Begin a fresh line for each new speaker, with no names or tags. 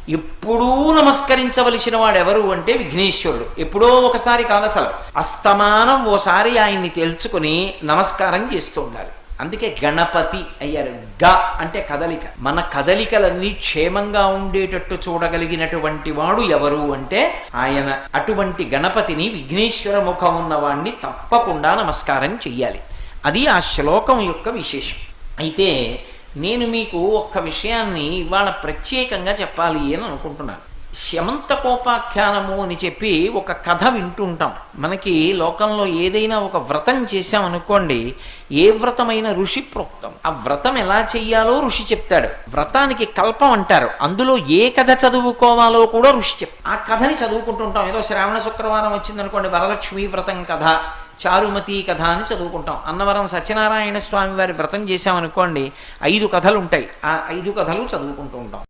ఎప్పుడూ నమస్కరించవలసిన వాడు ఎవరు అంటే విఘ్నేశ్వరుడు. ఎప్పుడో ఒకసారి కాదు, అసలు అస్తమానం ఓసారి ఆయన్ని తెలుసుకుని నమస్కారం చేస్తూ ఉండాలి. అందుకే గణపతి అయ్యారు. గ అంటే కదలిక. మన కదలికలన్నీ క్షేమంగా ఉండేటట్టు చూడగలిగినటువంటి వాడు ఎవరు అంటే ఆయన. అటువంటి గణపతిని, విఘ్నేశ్వర ముఖం ఉన్నవాణ్ణి తప్పకుండా నమస్కారం చెయ్యాలి. అది ఆ శ్లోకం యొక్క విశేషం. అయితే నేను మీకు ఒక్క విషయాన్ని ఇవాళ ప్రత్యేకంగా చెప్పాలి అని అనుకుంటున్నాను. శమంతకోపాఖ్యానము అని చెప్పి ఒక కథ వింటుంటాం. మనకి లోకంలో ఏదైనా ఒక వ్రతం చేశామనుకోండి, ఏ వ్రతమైన ఋషి ప్రోక్తం. ఆ వ్రతం ఎలా చెయ్యాలో ఋషి చెప్తాడు. వ్రతానికి కల్పం అంటారు. అందులో ఏ కథ చదువుకోవాలో కూడా ఋషి చెప్తాడు. ఆ కథని చదువుకుంటుంటాం. ఏదో శ్రావణ శుక్రవారం వచ్చిందనుకోండి, వరలక్ష్మీ వ్రతం కథ, చారుమతి కథ అని చదువుకుంటాం. అన్నవరం సత్యనారాయణ స్వామి వారి వ్రతం చేశామనుకోండి, 5 కథలు ఉంటాయి. ఆ 5 కథలు చదువుకుంటూ ఉంటాం.